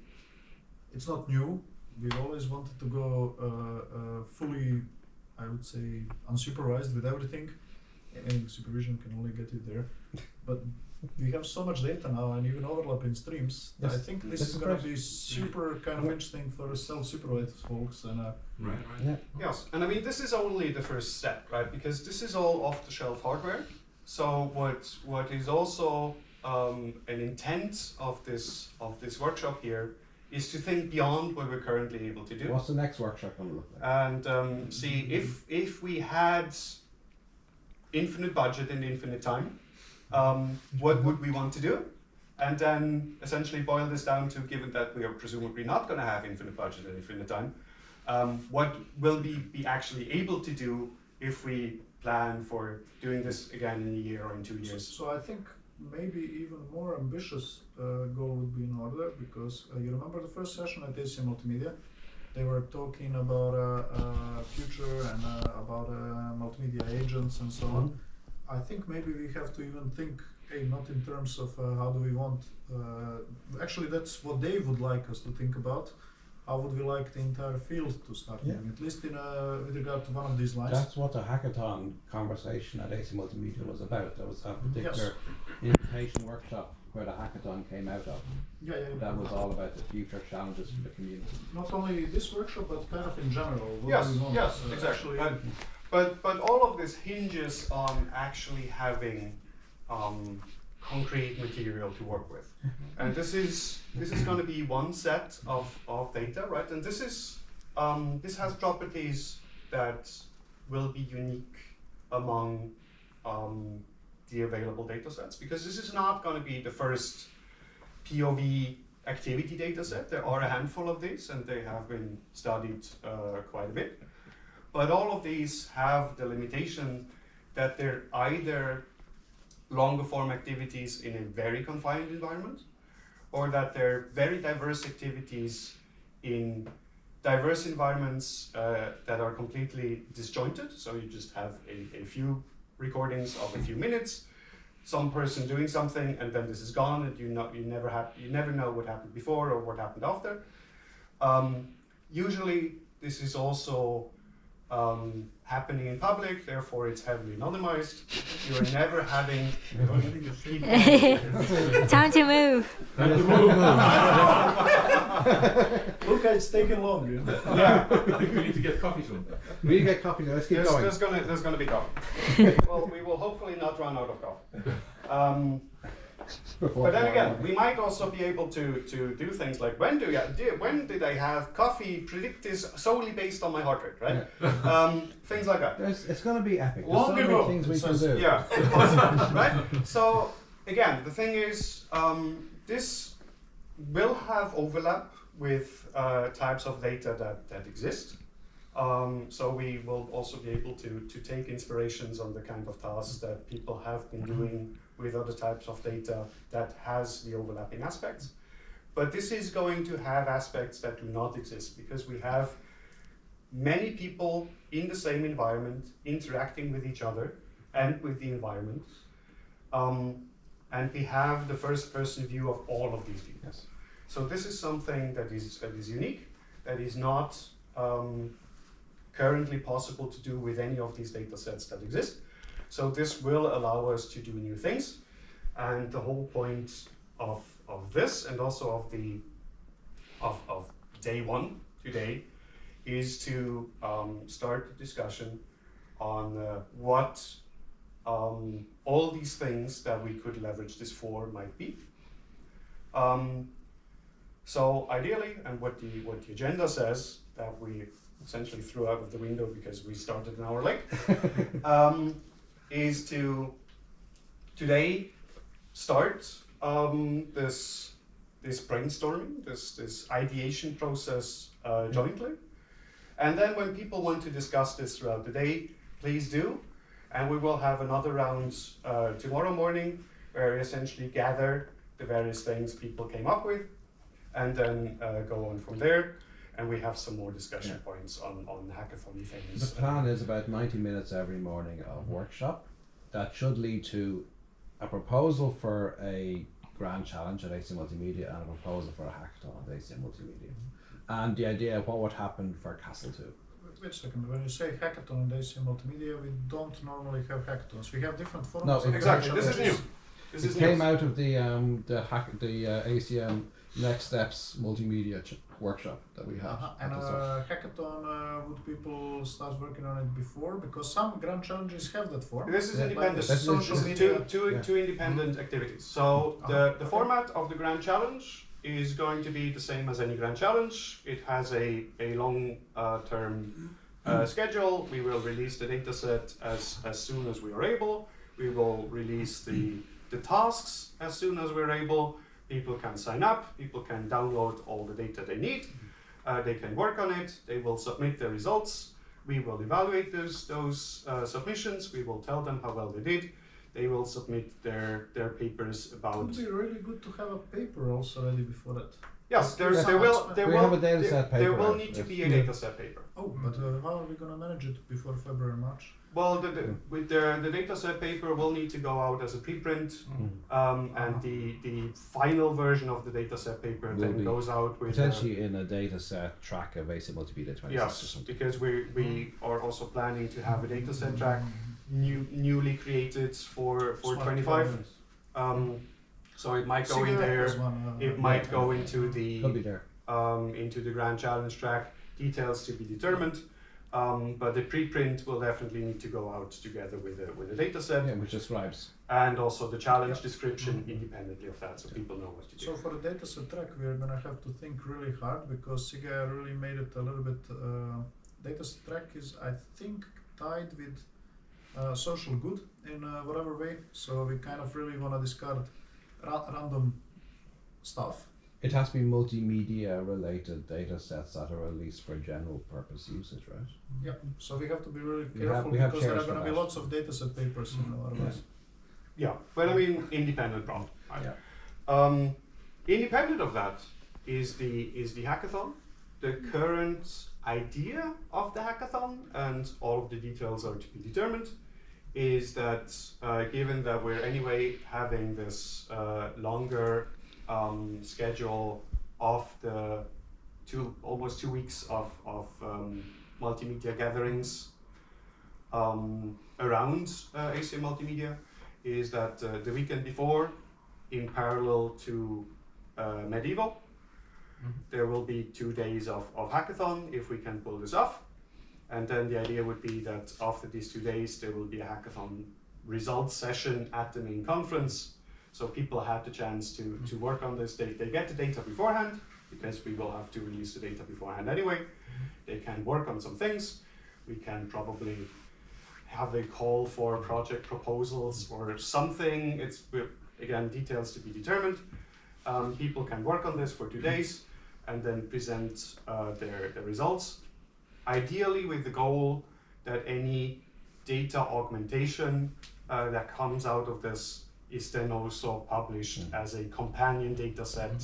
it's not new. We've always wanted to go fully, I would say, unsupervised with everything. And supervision can only get you there. But we have so much data now and even overlapping streams. Yes. I think this is going to be super kind of interesting for self-supervised folks. And right. Yeah. Yes, and I mean this is only the first step, right? Because this is all off-the-shelf hardware. So what is also an intent of this workshop here is to think beyond what we're currently able to do. What's the next workshop going to look like? And see if we had infinite budget and infinite time, what would we want to do? And then essentially boil this down to, given that we are presumably not going to have infinite budget and infinite time, what will we be actually able to do if we plan for doing this again in a year or in 2 years? So I think maybe even more ambitious goal would be in order, because you remember the first session at AC Multimedia? They were talking about future and about multimedia agents and so on. I think maybe we have to even think, hey, not in terms of how do we want, actually that's what they would like us to think about. How would we like the entire field to start moving, at least in with regard to one of these lines? That's what the hackathon conversation at AC Multimedia was about. There was that particular invitation workshop where the hackathon came out of. That was all about the future challenges for the community. Not only this workshop, but kind of in general. Yes, exactly. But all of this hinges on actually having concrete material to work with, and this is going to be one set of data, right? And this has properties that will be unique among the available data sets, because this is not going to be the first POV activity data set. There are a handful of these, and they have been studied quite a bit. But all of these have the limitation that they're either longer form activities in a very confined environment, or that they're very diverse activities in diverse environments that are completely disjointed. So you just have a few recordings of a few minutes, some person doing something, and then this is gone, and you never know what happened before or what happened after. Usually, this is also happening in public, therefore it's heavily anonymized. You are never having people. Time to move. Look, it's taking long. You know? Yeah. I think we need to get coffee soon. We need to get coffee. Let's keep going. There's gonna be coffee. Well, we will hopefully not run out of coffee. But then again, we might also be able to do things like when did I have coffee? Predict this solely based on my heart rate, right? Things like that. It's going to be epic. There's Long so ago, many things we can do. Yeah, right. So again, the thing is, this will have overlap with types of data that exist. So we will also be able to take inspirations on the kind of tasks that people have been doing with other types of data that has the overlapping aspects. But this is going to have aspects that do not exist because we have many people in the same environment interacting with each other and with the environment. And we have the first person view of all of these people. Yes. So this is something that is unique, that is not currently possible to do with any of these data sets that exist. So this will allow us to do new things. And the whole point of this, and also of day one today, is to start a discussion on what all these things that we could leverage this for might be. So ideally, and what the agenda says, that we essentially threw out of the window because we started an hour late, is to today start this brainstorming, this ideation process jointly. And then when people want to discuss this throughout the day, please do. And we will have another round tomorrow morning where we essentially gather the various things people came up with and then go on from there. And we have some more discussion points on hackathon things. The plan is about 90 minutes every morning of workshop. That should lead to a proposal for a grand challenge at AC Multimedia and a proposal for a hackathon at AC Multimedia. And the idea of what would happen for Castle 2. Wait a second, when you say hackathon in AC Multimedia, we don't normally have hackathons. We have different formats. No, exactly. This is new. It came out of the ACM Next Steps Multimedia workshop that we had. And hackathon, would people start working on it before? Because some grand challenges have that form. This is independent. Like social media. Two independent activities. So the format of the grand challenge is going to be the same as any grand challenge. It has a long term schedule. We will release the dataset as soon as we are able. We will release the tasks as soon as we're able. People can sign up, people can download all the data they need, they can work on it, they will submit their results, we will evaluate those submissions, we will tell them how well they did, they will submit their papers about... It would be really good to have a paper also ready before that. Yes, there will need to be a dataset paper. Oh, but how are we going to manage it before February, March? Well, the dataset paper will need to go out as a preprint, and the final version of the dataset paper will then goes out with potentially in a dataset track of AC Multimedia 26 yes, or something. because we are also planning to have a dataset track newly created for 25. So it might go in there. It might go into the grand challenge track. Details to be determined. But the preprint will definitely need to go out together with a data set. Yeah, which describes. And also the challenge description independently of that, so people know what to do. So for the data set track, we're going to have to think really hard because Siga really made it a little bit... data set track is, I think, tied with social good in whatever way. So we kind of really want to discard random stuff. It has to be multimedia related data sets that are released for general purpose usage, right? Yeah, so we have to be really careful because there are going to be lots of dataset papers, otherwise. Yeah, but I mean independent prompt. Right? Yeah. Independent of that is the hackathon. The current idea of the hackathon, and all of the details are to be determined, is that given that we're anyway having this longer schedule of the almost 2 weeks of multimedia gatherings around ACM Multimedia, is that the weekend before, in parallel to Medieval, there will be 2 days of hackathon if we can pull this off. And then the idea would be that after these 2 days, there will be a hackathon results session at the main conference. So people have the chance to work on this. They get the data beforehand, because we will have to release the data beforehand anyway. They can work on some things. We can probably have a call for project proposals or something. It's, again, details to be determined. People can work on this for 2 days and then present their results. Ideally with the goal that any data augmentation that comes out of this is then also published as a companion data set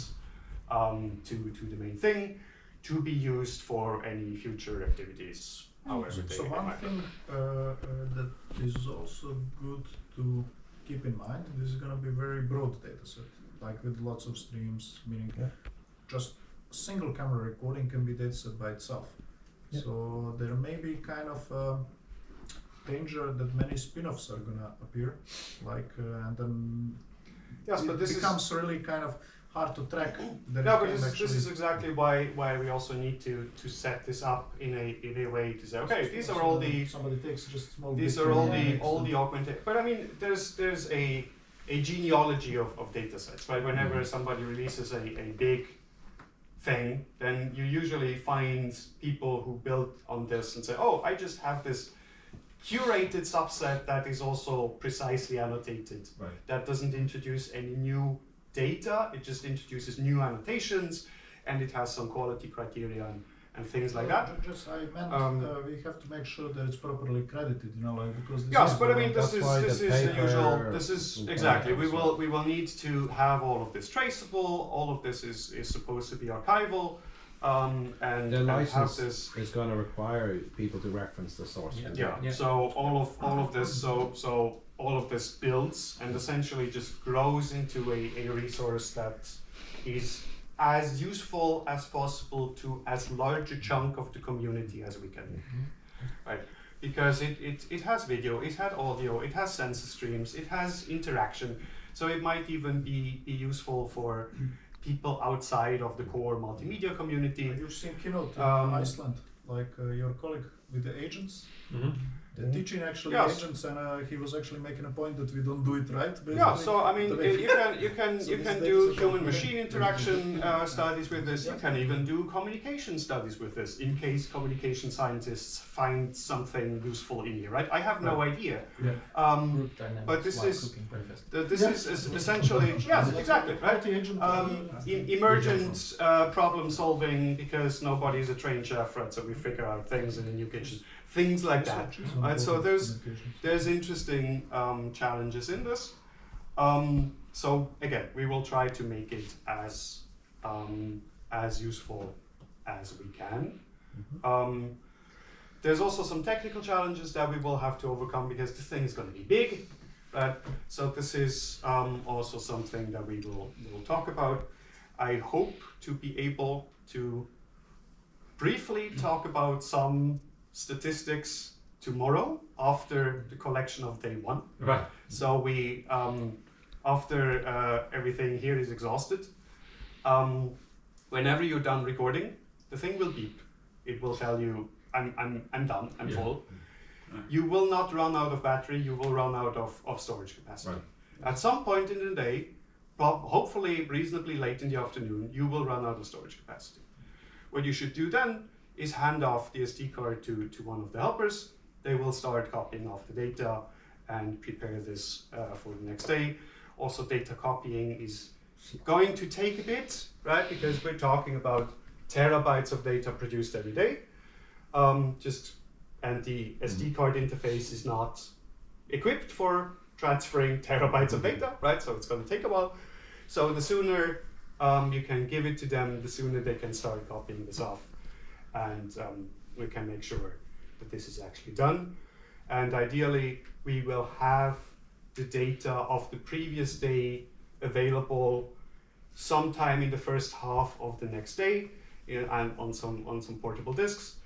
to the main thing, to be used for any future activities. So one thing that is also good to keep in mind, this is going to be a very broad data set, like with lots of streams, meaning just single camera recording can be data set by itself. So there may be kind of danger that many spin-offs are going to appear, like and then but this becomes really kind of hard to track. But this is exactly why we also need to set this up in a way to say, okay, these are all the somebody takes just small. These are all the augmented. But I mean, there's a genealogy of data sets, right? Whenever somebody releases a big thing, then you usually find people who build on this and say, oh, I just have this curated subset that is also precisely annotated. Right. That doesn't introduce any new data, it just introduces new annotations, and it has some quality criteria and things like that. I meant we have to make sure that it's properly credited, like because this yes, is but I mean this is the usual. This is exactly. We will need to have all of this traceable. All of this is supposed to be archival, and the license have this is going to require people to reference the source. So all of this all of this builds and essentially just grows into a resource that is as useful as possible to as large a chunk of the community as we can make, right? Because it has video, it has audio, it has sensor streams, it has interaction, so it might even be useful for people outside of the core multimedia community. You've seen Keynote in Iceland, like your colleague with the agents. Teaching actually agents, and he was actually making a point that we don't do it right. Basically. Yeah, so I mean, you can do human-machine interaction studies with this. You can even do communication studies with this, in case communication scientists find something useful in here. Right? I have no idea. But this is essentially exactly right. Emergent problem solving, because nobody is a trained chef, right? So we figure out things in a new kitchen. Things like that, right? So there's interesting challenges in this. So again, we will try to make it as useful as we can. There's also some technical challenges that we will have to overcome, because this thing is going to be big, right? So this is also something that we will talk about. I hope to be able to briefly talk about some statistics tomorrow after the collection of day 1. Right. So we, after everything here is exhausted, whenever you're done recording, the thing will beep. It will tell you, I'm done, I'm full. You will not run out of battery, you will run out of storage capacity. Right. At some point in the day, hopefully reasonably late in the afternoon, you will run out of storage capacity. What you should do then is hand off the SD card to one of the helpers. They will start copying off the data and prepare this for the next day. Also, data copying is going to take a bit, right? Because we're talking about terabytes of data produced every day. And the SD card interface is not equipped for transferring terabytes of data, right? So it's going to take a while. So the sooner you can give it to them, the sooner they can start copying this off. And we can make sure that this is actually done. And ideally, we will have the data of the previous day available sometime in the first half of the next day and on some portable disks.